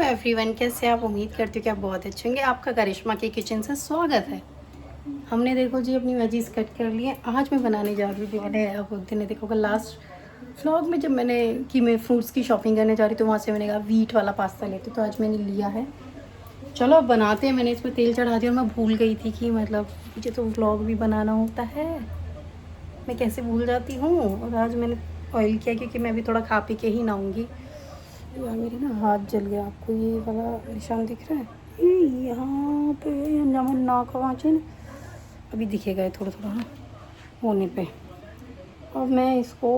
Everyone, कैसे आप? उम्मीद करती हूँ कि आप बहुत अच्छे होंगे। आपका करिश्मा के किचन से स्वागत है। हमने देखो जी अपनी वेजीज कट कर लिए। आज मैं बनाने जा रही हूँ जो मैंने अब दिन देखोगा लास्ट व्लॉग में जब मैं फ्रूट्स की शॉपिंग करने जा रही तो वहाँ से मैंने कहा वीट वाला पास्ता लेते, तो आज मैंने लिया है। चलो अब बनाते हैं। मैंने इसमें तेल चढ़ा दिया और मैं भूल गई थी कि मतलब मुझे तो व्लॉग भी बनाना होता है। मैं कैसे भूल जाती हूँ। और आज मैंने ऑयल किया क्योंकि मैं भी थोड़ा खा पी के ही नहाऊँगी। यार मेरे ना हाथ जल गया। आपको ये वाला निशान दिख रहा है? ये यहाँ पे नमन नाक वाँचे ना, अभी दिखेगा ये थोड़ा थोड़ा हाँ होने पे। और मैं इसको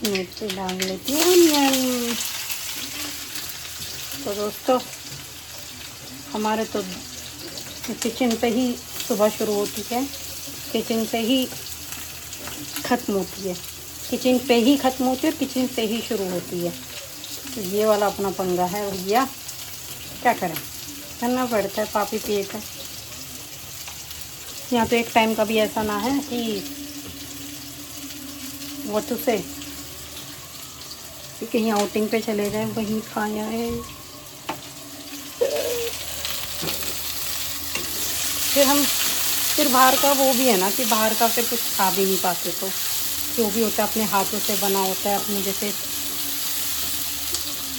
मिर्च डाल लेती हूँ अनियन। तो दोस्तों हमारे तो किचन पे ही सुबह शुरू होती है, किचन से ही ख़त्म होती है, किचन पे ही ख़त्म होती है और किचन से ही शुरू होती है। तो ये वाला अपना पंगा है भैया, क्या करें, करना पड़ता है, पापी पेट है। यहाँ तो एक टाइम का भी ऐसा ना है कि वो तो से कि कहीं आउटिंग पे चले जाएं वहीं खाए आए। फिर बाहर का वो भी है ना कि बाहर का फिर कुछ खा भी नहीं पाते। तो जो भी होता है अपने हाथों से बना होता है अपने जैसे।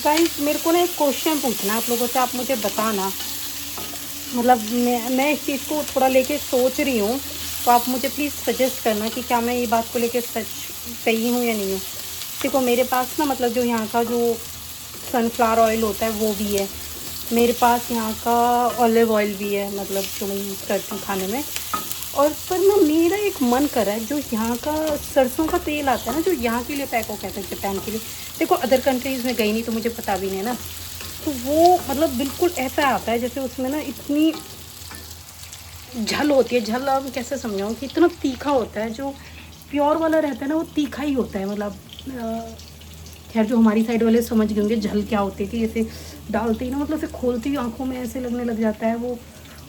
गाइस मेरे को ना एक क्वेश्चन पूछना है आप लोगों से, आप मुझे बताना। मतलब मैं इस चीज़ को थोड़ा लेके सोच रही हूँ, तो आप मुझे प्लीज़ सजेस्ट करना कि क्या मैं ये बात को लेके सही हूँ या नहीं हूँ। देखो मेरे पास ना मतलब जो यहाँ का जो सनफ्लावर ऑयल होता है वो भी है, मेरे पास यहाँ का ऑलिव ऑयल भी है, मतलब जो मैं यूज़ करती हूँ खाने में। और पर ना मेरा एक मन कर रहा है जो यहाँ का सरसों का तेल आता है ना, जो यहाँ के लिए पैक हो कहते हैं जापान के लिए। देखो अदर कंट्रीज़ में गई नहीं तो मुझे पता भी नहीं है ना। तो वो मतलब बिल्कुल ऐसा आता है जैसे उसमें ना इतनी झल होती है। झल अब कैसे समझाऊँ कि इतना तीखा होता है। जो प्योर वाला रहता है ना वो तीखा ही होता है। मतलब खैर जो हमारी साइड वाले समझ गए होंगे झल क्या होती है कि जैसे डालते ही ना मतलब फिर खोलती ही आँखों में ऐसे लगने लग जाता है वो,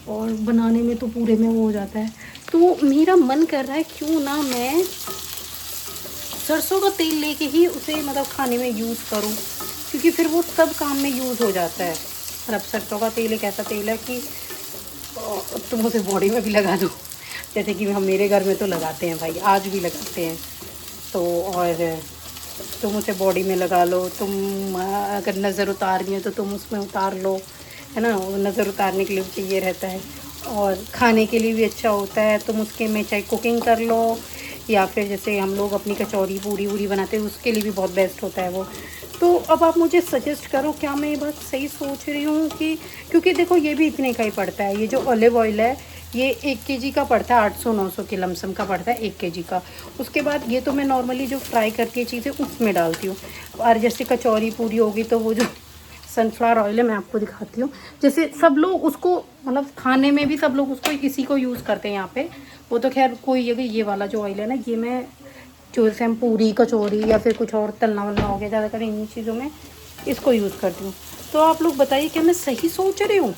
और बनाने में तो पूरे में वो हो जाता है। तो मेरा मन कर रहा है क्यों ना मैं सरसों का तेल लेके ही उसे मतलब खाने में यूज़ करूँ, क्योंकि फिर वो सब काम में यूज़ हो जाता है। मतलब सरसों का तेल एक ऐसा तेल है कि तुम उसे बॉडी में भी लगा दो, जैसे कि हम मेरे घर में तो लगाते हैं भाई, आज भी लगाते हैं। तो और तुम उसे बॉडी में लगा लो, तुम अगर नज़र उतारनी है तो तुम उसमें उतार लो, है ना। नज़र उतारने के लिए चाहिए रहता है और खाने के लिए भी अच्छा होता है। तुम उसके में चाहे कुकिंग कर लो या फिर जैसे हम लोग अपनी कचौरी पूरी वूरी बनाते हैं उसके लिए भी बहुत बेस्ट होता है वो। तो अब आप मुझे सजेस्ट करो क्या मैं ये बात सही सोच रही हूँ कि, क्योंकि देखो ये भी इतने का ही पड़ता है। ये जो ऑलिव ऑयल है ये 1 केजी का पड़ता है, 800-900 के लमसम का पड़ता है 1 केजी का। उसके बाद ये तो मैं नॉर्मली जो फ्राई करके चीज़ें उसमें डालती हूँ। और जैसे कचौरी पूरी होगी तो वो जो सनफ्लावर ऑयल है मैं आपको दिखाती हूँ। जैसे सब लोग उसको मतलब खाने में भी सब लोग उसको इसी को यूज़ करते हैं यहाँ पे। वो तो खैर कोई ये वाला जो ऑयल है ना, ये मैं जो जैसे हम पूरी कचौरी या फिर कुछ और तलना वलना हो गया ज़्यादातर इन्हीं चीज़ों में इसको यूज़ करती हूँ। तो आप लोग बताइए क्या मैं सही सोच रही हूँ?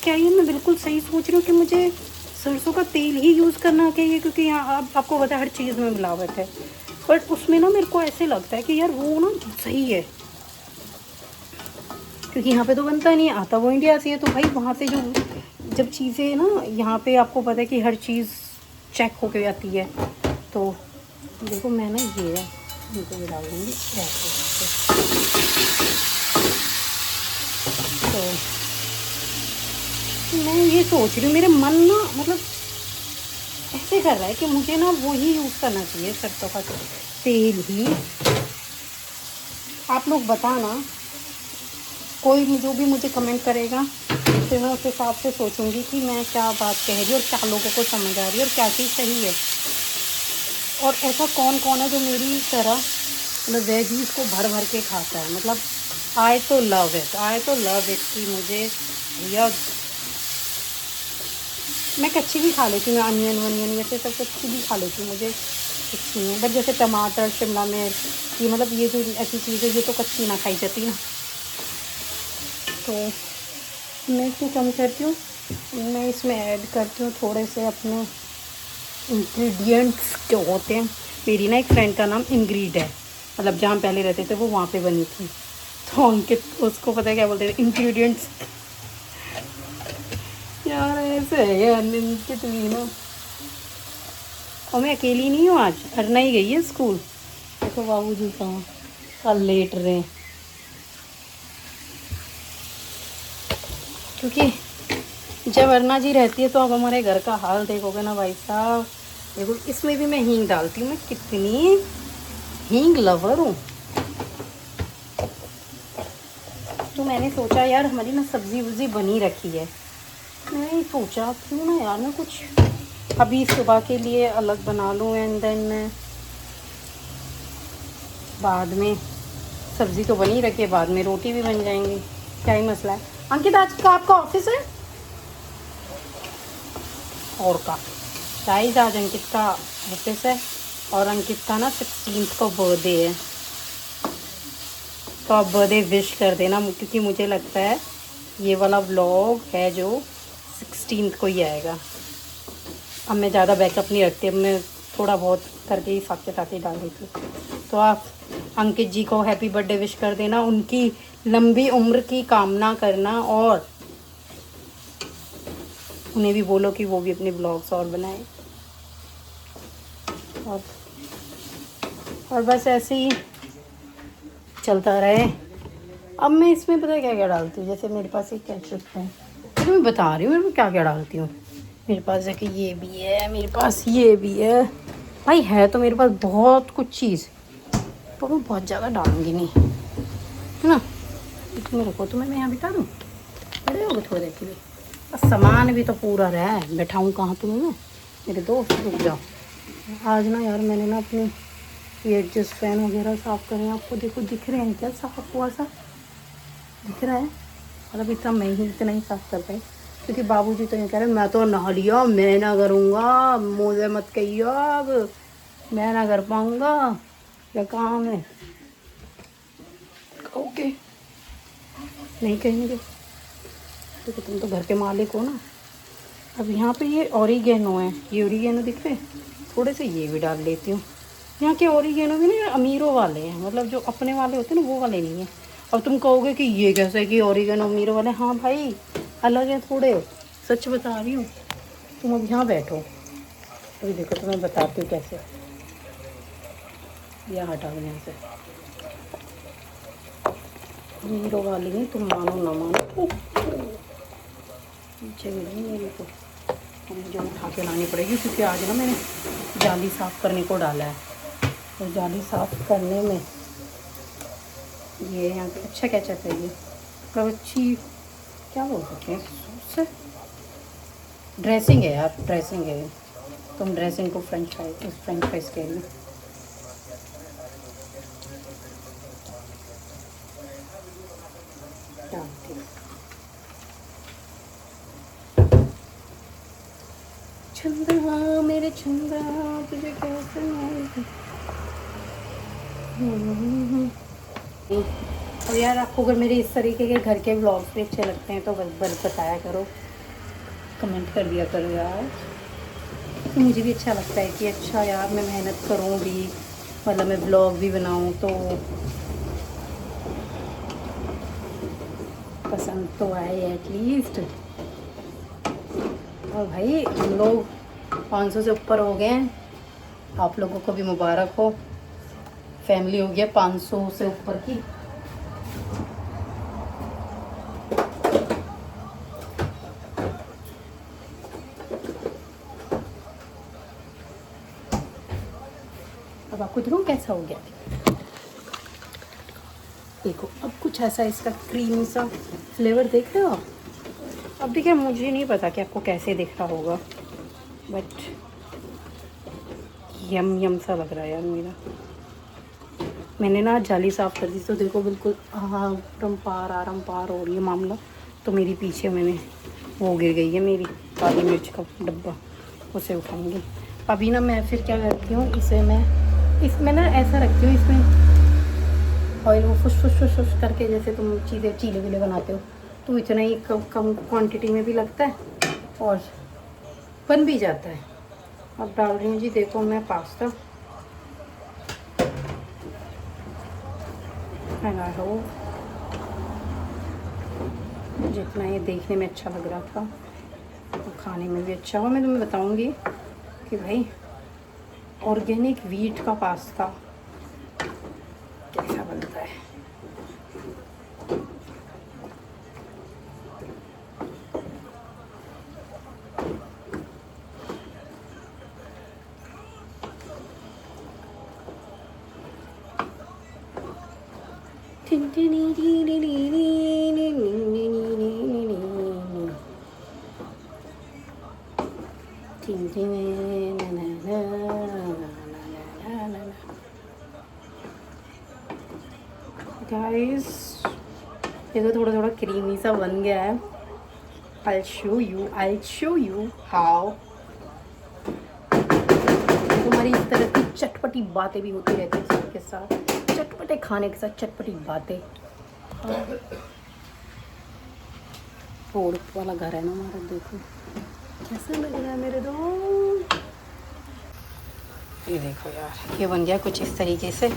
क्या ये मैं बिल्कुल सही सोच रही हूँ कि मुझे सरसों का तेल ही यूज़ करना चाहिए? क्योंकि यहाँ आपको पता है हर चीज़ में मिलावट है, बट उसमें ना मेरे को ऐसे लगता है कि यार वो ना सही है, क्योंकि यहाँ पे तो बनता नहीं है, आता वो इंडिया से है। तो भाई वहाँ से जो जब चीज़ें ना, यहाँ पे आपको पता है कि हर चीज़ चेक होके आती है। तो देखो मैं ना ये है इनको भी डाल दूँगी ऐसे। तो मैं ये सोच रही हूँ, मेरे मन ना मतलब ऐसे कर रहा है कि मुझे ना वो ही यूज़ करना चाहिए सरसों का तेल ही। आप लोग बताना, कोई जो भी मुझे कमेंट करेगा फिर मैं उस हिसाब से सोचूंगी कि मैं क्या बात कह रही हूँ और क्या लोगों को समझ आ रही है और क्या चीज़ सही है। और ऐसा कौन कौन है जो मेरी तरह मतलब वेजीज को भर भर के खाता है। मतलब आई तो लव इट कि मुझे भैया मैं कच्ची भी खा लेती हूँ, मैं अनियन वनियन वैसे सब कच्ची भी खा लेती हूँ, मुझे कुछ नहीं है। बट जैसे टमाटर शिमला मिर्च ये मतलब ये जो ऐसी चीज़ें ये तो कच्ची ना खाई जाती ना। तो मैं इसमें कम करती हूँ, मैं इसमें ऐड करती हूँ थोड़े से अपने इंग्रेडिएंट्स जो होते हैं मेरी ना एक फ्रेंड का नाम इंग्रीड है, मतलब जहाँ पहले रहते थे वो वहाँ पे बनी थी। तो अंकित उसको पता है क्या बोलते थे, इंग्रेडिएंट्स। यार ऐसे है यार अंकित भी ना। और मैं अकेली नहीं हूँ, आज अरना ही गई है स्कूल। देखो बाबू जी कहाँ कल लेट रहे हैं, क्योंकि जब अरना जी रहती है तो अब हमारे घर का हाल देखोगे ना भाई साहब। देखो इसमें भी मैं हींग डालती हूँ, मैं कितनी हींग लवर हूँ। तो मैंने सोचा यार हमारी ना सब्जी वब्जी बनी रखी है, मैंने सोचा क्यों ना यार मैं कुछ अभी सुबह के लिए अलग बना लूँ, एंड देन बाद में सब्ज़ी तो बनी रखी है, बाद में रोटी भी बन जाएंगी, क्या ही मसला है। अंकित आज का आपका ऑफिस है और का गाइस, आज अंकित का ऑफिस है और अंकित का ना 16th को बर्थडे है। तो आप बर्थडे विश कर देना, क्योंकि मुझे लगता है ये वाला व्लॉग है जो 16th को ही आएगा। अब मैं ज़्यादा बैकअप नहीं रखती, अब मैं थोड़ा बहुत करके ही साथ के साथ ही डाल देती हूँ। तो आप अंकित जी को हैप्पी बर्थडे विश कर देना, उनकी लंबी उम्र की कामना करना, और उन्हें भी बोलो कि वो भी अपने ब्लॉग्स और बनाए। और बस ऐसे ही चलता रहे। अब मैं इसमें पता है क्या क्या डालती हूँ, जैसे मेरे पास एक केचप है, तो मैं बता रही हूँ मेरे को क्या क्या डालती हूँ। मेरे पास है कि ये भी है, मेरे पास ये भी है, भाई है तो मेरे पास बहुत कुछ चीज़, पर मैं बहुत ज़्यादा डालूँगी नहीं, है ना। तुम्हें रखो, तुम्हें मैं यहाँ बिठा दूँ, बड़े हो गए थोड़ी देर के लिए। बस सामान भी तो पूरा रहा है, बैठाऊँ कहाँ तुम्हें मैं, मेरे दोस्त रुक जाओ। आज ना यार मैंने ना अपने ये एडजस्ट फैन वगैरह साफ़ करें, आपको देखो दिख रहे हैं क्या, साफ हुआ सा दिख रहा है। मतलब इतना मैं ही इतना ही साफ़ कर पाई, क्योंकि बाबूजी तो ये कह रहे मैं तो नहा लिया, मैं ना करूँगा, मुझे मत कहियो अब, मैं ना कर पाऊँगा, क्या काम है। ओके नहीं कहेंगे, क्योंकि तुम तो घर के मालिक हो ना। अब यहाँ पे ये ऑरिगेनो है, ये ऑरिगेनो दिख रहे, थोड़े से ये भी डाल लेती हूँ। यहाँ के ऑरिगेनो भी ना अमीरों वाले हैं, मतलब जो अपने वाले होते हैं ना वो वाले नहीं हैं। अब तुम कहोगे कि ये कैसे है कि ऑरिगेनो अमीरों वाले, हाँ भाई अलग है थोड़े, सच बता रही हूँ। तुम अब यहाँ बैठो, अभी देखो तुम्हें बताती हूँ कैसे। यह हटाओ यहाँ से, अमीरों वाली नहीं, तुम मानो ना मानो पीछे मिली मेरे को, मुझे उठा के लानी पड़ेगी, क्योंकि आज ना मैंने जाली साफ़ करने को डाला है। तो जाली साफ़ करने में ये यहाँ पे अच्छा क्या चाहता है, ये मतलब अच्छी क्या बोल सकते हैं उससे, ड्रेसिंग है यार, ड्रेसिंग है। तुम ड्रेसिंग को फ्रेंच फ्राइज कह रही हो। चंद्रा मेरे चंद्रा तुझे कैसे और यार आपको अगर मेरे इस तरीके के घर के व्लॉग्स भी अच्छे लगते हैं तो बस बताया करो, कमेंट कर दिया करो यार। तो मुझे भी अच्छा लगता है कि अच्छा यार मैं मेहनत करूँ भी, मतलब मैं व्लॉग भी बनाऊँ तो पसंद तो आए एटलीस्ट। और भाई हम लोग 500 से ऊपर हो गए हैं, आप लोगों को भी मुबारक हो, फैमिली हो गया 500 से ऊपर की। अब आपको देखो कैसा हो गया, देखो अब कुछ ऐसा इसका क्रीमी सा फ्लेवर देख रहे हो आप। अब देखिए मुझे नहीं पता कि आपको कैसे दिख रहा होगा, बट यम यम सा लग रहा है यार मेरा। मैंने ना जाली साफ़ कर दी तो देखो बिल्कुल आरम पार हो रही है मामला। तो मेरी पीछे मैंने वो गिर गई है मेरी काली मिर्च का डब्बा, उसे उठाऊंगी। अभी ना मैं फिर क्या करती हूँ, इसमें ना ऐसा रखती हूँ, इसमें ऑयल वो फुश फुश फुश फुश करके, जैसे तुम चीज़ें चीले विले बनाते हो तो इतना ही कम क्वांटिटी में भी लगता है और बन भी जाता है। अब डाल रही हूँ जी देखो मैं पास्ता, एंड आई होप जितना ये देखने में अच्छा लग रहा था तो खाने में भी अच्छा हुआ। मैं तुम्हें बताऊंगी कि भाई ऑर्गेनिक व्हीट का पास्ता कैसा बनता है। गाइस ये तो थोड़ा थोड़ा क्रीमी सा बन गया है। I'll show you how। तुम्हारी इस तरह की चटपटी बातें भी होती रहती है सबके साथ, चटपटे खाने के साथ चटपटी बातें। रोड वाला घर है ना हमारा, देखो कैसा लग रहा है मेरे दोस्त। ये देखो यार, ये बन गया कुछ इस तरीके से।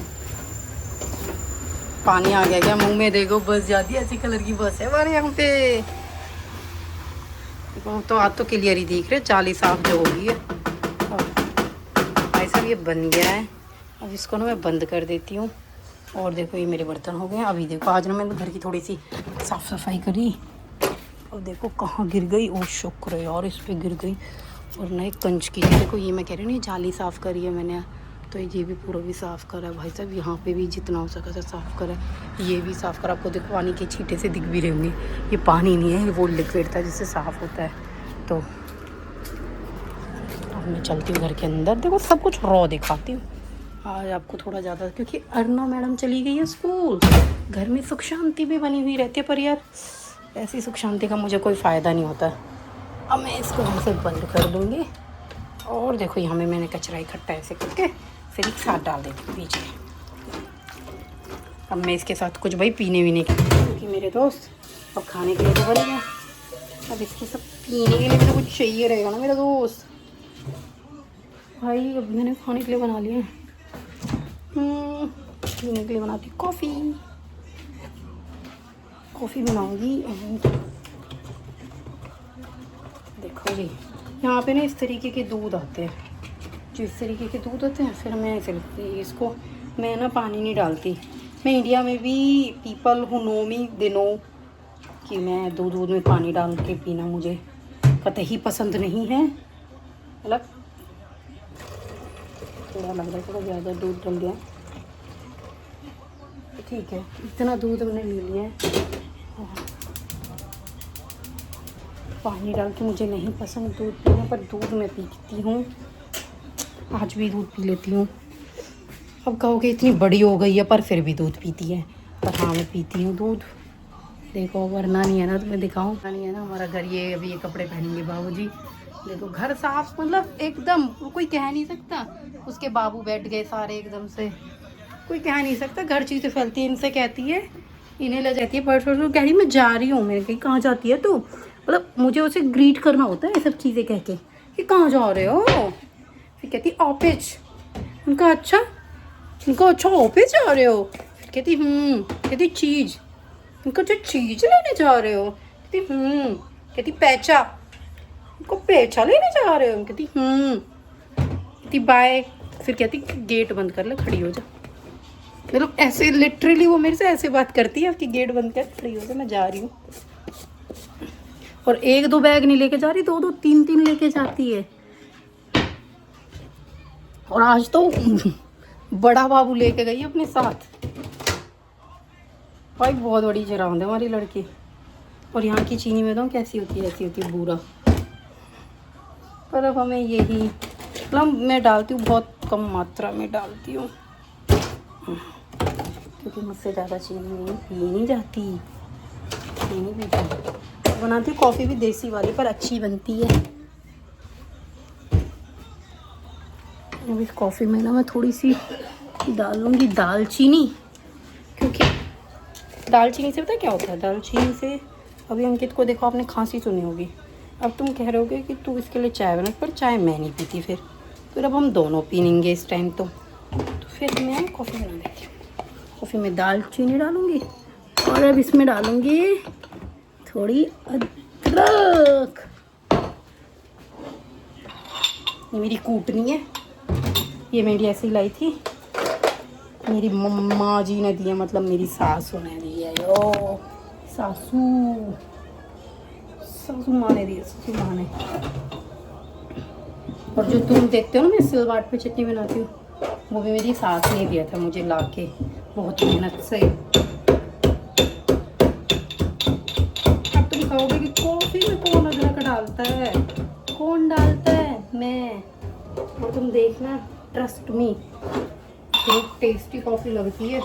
पानी आ गया क्या मुंह में, देखो बस जाती है, ऐसी कलर की बस है हमारे यहाँ पे। तो आज तो क्लियर ही दिख रहे, जाली साफ जो होगी है। भाई साहब ये बन गया है, अब इसको ना मैं बंद कर देती हूँ। और देखो ये मेरे बर्तन हो गए हैं। अभी देखो आज ना मैंने घर की थोड़ी सी साफ़ सफाई करी, अब देखो कहाँ गिर गई। ओ शुक्र है यार, इस पर गिर गई। और ना एक कंच की, देखो ये मैं कह रही हूँ जाली साफ़ करी है मैंने, तो ये भी पूरा भी साफ़ करा है भाई साहब। यहाँ पे भी जितना हो सका था साफ़ करा, ये भी साफ़ करा। आपको देखो पानी के छींटे से दिख भी रहे होंगे, ये पानी नहीं है, ये वो लिक्विड था जिससे साफ़ होता है। तो अब मैं चलती हूँ घर के अंदर। देखो सब कुछ रॉ दिखाती हूँ आज आपको थोड़ा ज़्यादा, क्योंकि अर्ना मैडम चली गई है स्कूल। घर में सुख शांति भी बनी हुई रहती है, पर यार ऐसी सुख शांति का मुझे कोई फ़ायदा नहीं होता। अब मैं इसको यहाँ से बंद कर दूँगी। और देखो यहाँ में मैंने कचरा इकट्ठा ऐसे करके फिर एक साथ डाल देती हूँ पीछे। अब मैं इसके साथ कुछ भाई पीने वीने के, क्योंकि मेरे दोस्त अब खाने के लिए तो बन गया, अब इसके सब पीने के लिए भी तो कुछ चाहिए रहेगा ना मेरा दोस्त। भाई अब मैंने खाने के लिए बना लिया, पीने के लिए बनाती हूँ कॉफ़ी बनाऊँगी। देखो जी यहाँ पे ना इस तरीके के दूध आते हैं, जो इस तरीके के दूध होते हैं। फिर मैं इसको मैं ना पानी नहीं डालती। मैं इंडिया में भी people who know me they know कि मैं दूध में पानी डाल के पीना मुझे कतई पसंद नहीं है। मतलब थोड़ा लग रहा है थोड़ा ज़्यादा दूध डाल दिया, ठीक है इतना दूध मैंने ले लिया है। पानी डाल के मुझे नहीं पसंद दूध पीना, पर दूध मैं पीती हूँ, आज भी दूध पी लेती हूँ। अब कहोगे इतनी बड़ी हो गई है पर फिर भी दूध पीती है, पर हाँ मैं पीती हूँ दूध। देखो वरना नहीं है ना, तुम्हें दिखाऊँ नहीं है ना हमारा घर। ये अभी ये कपड़े पहनेंगे बाबूजी। देखो घर साफ, मतलब एकदम कोई कह नहीं सकता उसके बाबू बैठ गए सारे एकदम से, कोई कह नहीं सकता। घर चीज़ें फैलती है, इनसे कहती है, इन्हें ले जाती है। परसों कह रही मैं जा रही हूँ। मैंने कही कहाँ जाती है तू, मतलब मुझे उसे ग्रीट करना होता है ये सब चीज़ें कह के कि कहाँ जा रहे हो। फिर कहती ऑफिस। उनका अच्छा, उनका अच्छा ऑफिस जा रहे हो। फिर कहती कहती चीज़, उनको जो चीज़ लेने जा रहे हो। कहती कहती पैचा, उनको पैचा लेने जा रहे हो। कहती कहती बाय। फिर कहती गेट बंद कर ले, खड़ी हो जा। मतलब ऐसे लिटरली वो मेरे से ऐसे बात करती है कि गेट बंद कर खड़ी हो जा, मैं जा रही हूँ। और एक दो बैग नहीं लेके जा रही, दो दो तीन तीन लेके जाती है। और आज तो बड़ा बाबू लेके गई अपने साथ। भाई बहुत बड़ी चरांद है हमारी लड़की। और यहाँ की चीनी में तो कैसी होती है, ऐसी होती है बूरा। पर अब हमें यही, मतलब मैं डालती हूँ बहुत कम मात्रा में डालती हूँ, क्योंकि मुझसे ज़्यादा चीनी नहीं पी नहीं जाती, नहीं पीती। बनाती हूँ कॉफ़ी भी देसी वाली, पर अच्छी बनती है। अब इस कॉफ़ी में ना मैं थोड़ी सी डालूँगी दालचीनी, क्योंकि दालचीनी से पता है क्या होता है, दालचीनी से अभी अंकित को देखो आपने खांसी सुनी होगी। अब तुम कह रहे होगे कि तू इसके लिए चाय बना, पर चाय मैं नहीं पीती। फिर अब हम दोनों पीएंगे इस टाइम, तो फिर मैं कॉफ़ी बना देती हूँ। कॉफ़ी में दालचीनी डालूँगी और अब इसमें डालूँगी थोड़ी अदरक। ये मेरी कूटनी है, ये मेरी ऐसी लाई थी, मेरी मम्मा जी ने दी है, मतलब मेरी सासू ने दी है। यो सासू माँ ने दी है, सासू माँ ने। और जो तुम देखते हो ना मैं सिलवाट पे चटनी बनाती हूँ, वो भी मेरी सास ने दिया था मुझे लाके, बहुत मेहनत से। अब तुम कहोगे कि कॉफ़ी में कौन अदरक डालता है, कौन डालता है? मैं। और तुम देखना, ट्रस्ट मी, बहुत टेस्टी कॉफ़ी लगती है।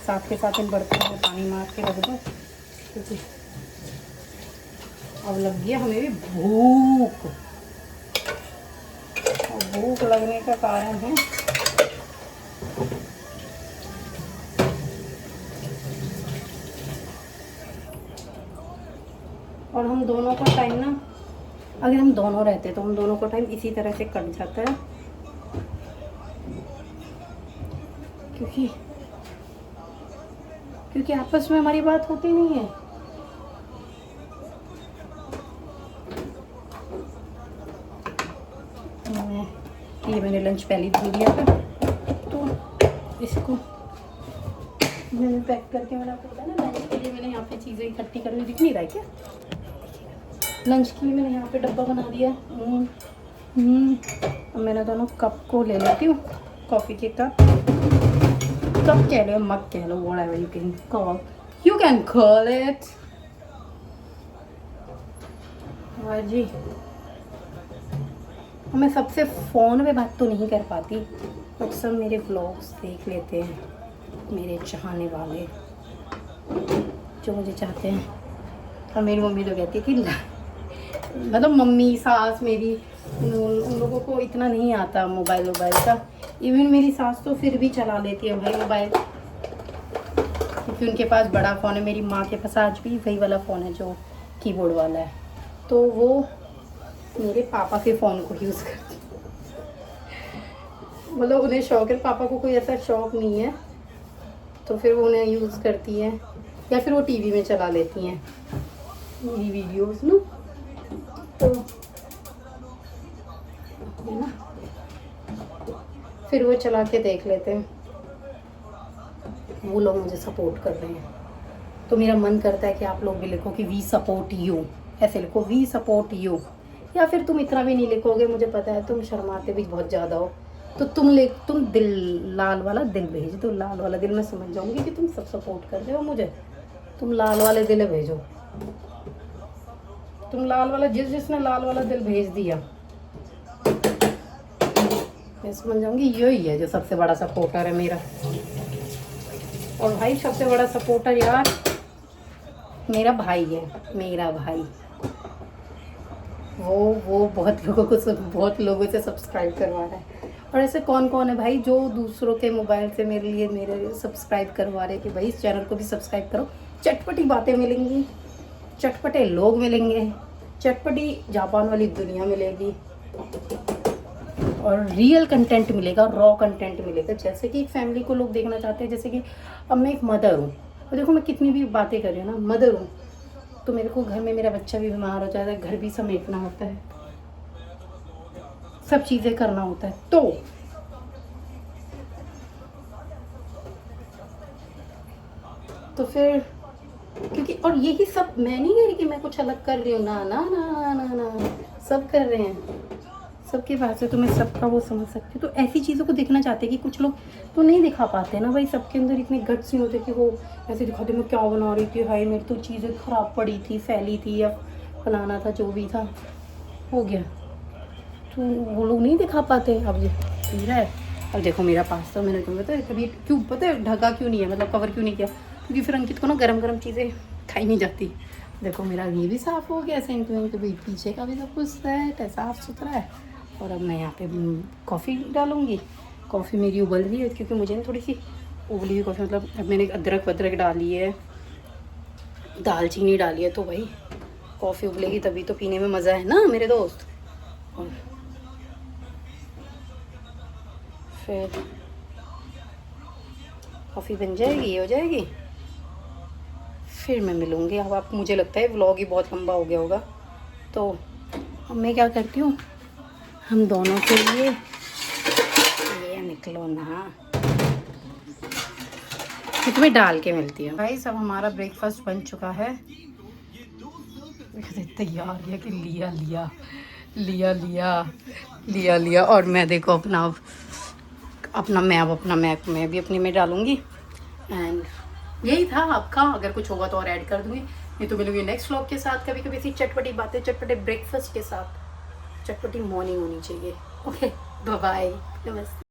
साथ के साथ इन बर्तनों में पानी मार के रख दो, क्योंकि अब लग गया हमें भी भूख, और भूख लगने का कारण है और हम दोनों का टाइम ना, अगर हम दोनों रहते तो हम दोनों का टाइम इसी तरह से कट जाता है, क्योंकि आपस में हमारी बात होती नहीं है। ये मैंने लंच पहले धो दिया था, तो इसको मैंने पैक करके, मैंने आपको बताया ना लंच के लिए मैंने यहाँ पे चीज़ें इकट्ठी कर, दिख नहीं रहा है क्या? लंच के लिए मैंने यहाँ पे डब्बा बना दिया। अब मैंने दोनों कप को ले लेती हूँ, कॉफ़ी के कप कह लो, मग कह लो, whatever you can call it। हाँ जी, मैं सबसे फ़ोन पे बात तो नहीं कर पाती, बट सब मेरे व्लॉग्स देख लेते हैं, मेरे चाहने वाले जो मुझे चाहते हैं। और मेरी मम्मी तो कहती है कि मतलब मम्मी सास मेरी, उन लोगों को इतना नहीं आता मोबाइल का। इवन मेरी सास तो फिर भी चला लेती है भाई मोबाइल, क्योंकि उनके पास बड़ा फ़ोन है। मेरी माँ के पास आज भी वही वाला फ़ोन है जो कीबोर्ड वाला है, तो वो मेरे पापा के फ़ोन को यूज़ करती, मतलब उन्हें शौक है, पापा को कोई ऐसा शौक नहीं है, तो फिर वो उन्हें यूज़ करती है, या फिर वो टीवी में चला लेती हैं मेरी वीडियोस ना, तो है ना, फिर वो चला के देख लेते हैं। वो लोग मुझे सपोर्ट कर रहे हैं, तो मेरा मन करता है कि आप लोग भी लिखो कि वी सपोर्ट यू, ऐसे लिखो वी सपोर्ट यू। या फिर तुम इतना भी नहीं लिखोगे, मुझे पता है तुम शर्माते भी बहुत ज़्यादा हो, तो तुम दिल, लाल वाला दिल भेज दो। लाल वाला दिल मैं समझ जाऊंगी कि तुम सब सपोर्ट कर रहे हो मुझे, तुम लाल वाले दिल भेजो। तुम लाल वाला, जिसने लाल वाला दिल भेज दिया, मैं समझ जाऊंगी यही है जो सबसे बड़ा सपोर्टर है मेरा। और भाई सबसे बड़ा सपोर्टर यार मेरा भाई है, मेरा भाई। वो बहुत लोगों से सब्सक्राइब करवा रहा है। और ऐसे कौन कौन है भाई जो दूसरों के मोबाइल से मेरे सब्सक्राइब करवा रहे हैं कि भाई इस चैनल को भी सब्सक्राइब करो। चटपटी बातें मिलेंगी, चटपटे लोग मिलेंगे, चटपटी जापान वाली दुनिया मिलेगी, और रियल कंटेंट मिलेगा, रॉ कंटेंट मिलेगा। जैसे कि एक फैमिली को लोग देखना चाहते हैं, जैसे कि अब मैं एक मदर हूँ, और देखो मैं कितनी भी बातें कर रही हूँ ना, मदर हूँ, तो मेरे को घर में मेरा बच्चा भी बीमार हो जाता है, घर भी समेटना होता है, सब चीज़ें करना होता है, तो फिर क्योंकि, और यही सब मैं नहीं कह रही कि मैं कुछ अलग कर रही हूँ, ना ना ना ना ना, सब कर रहे हैं, सबकी बात है, तो मैं सबका वो समझ सकती हूँ। तो ऐसी चीज़ों को देखना चाहते हैं कि कुछ लोग तो नहीं दिखा पाते ना भाई, सबके अंदर इतने गट्स नहीं होते कि वो ऐसे दिखाते मैं क्या बना रही थी, हाय मेरी तो चीज़ें ख़राब पड़ी थी, फैली थी, या फलाना था, जो भी था हो गया, तो वो लोग नहीं दिखा पाते। अब ये पी रहा है, अब देखो मेरा पास्ता, मैंने तुम्हें बताया कभी क्यों, पता है ढका क्यों नहीं है, मतलब कवर क्यों नहीं किया, क्योंकि फिर अंकित को ना गरम चीज़ें खाई नहीं जाती। देखो मेरा ये भी साफ़ हो गया, सिंक विंक भी, पीछे का भी सब कुछ सेट है, साफ़ सुथरा है। और अब मैं यहाँ पे कॉफ़ी डालूँगी। कॉफ़ी मेरी उबल रही है, क्योंकि मुझे ना थोड़ी सी उबली हुई कॉफ़ी, मतलब अब मैंने अदरक वदरक डाली है, दालचीनी डाली है, तो भाई कॉफ़ी उबलेगी तभी तो पीने में मज़ा है ना मेरे दोस्त। और फिर कॉफ़ी बन जाएगी, ये हो जाएगी, फिर मैं मिलूँगी। अब आप, मुझे लगता है व्लॉग ही बहुत लंबा हो गया होगा, तो अब मैं क्या करती हूँ, हम दोनों के लिए, ये निकलो ना, मैं तुम्हें डाल के मिलती हूँ। भाई सब हमारा ब्रेकफास्ट बन चुका है, तैयार है कि लिया लिया लिया लिया लिया लिया। और मैं देखो अपना अपना मैं अब अपना मैं भी अपनी में डालूँगी। एंड यही था आपका, अगर कुछ होगा तो और ऐड कर दूँगी, नहीं तो मिलूँगी नेक्स्ट व्लॉग के साथ। कभी कभी ऐसी चटपटी बातें, चटपटे ब्रेकफास्ट के साथ, चटपटी मॉर्निंग होनी चाहिए। ओके, बाय बाय, नमस्ते।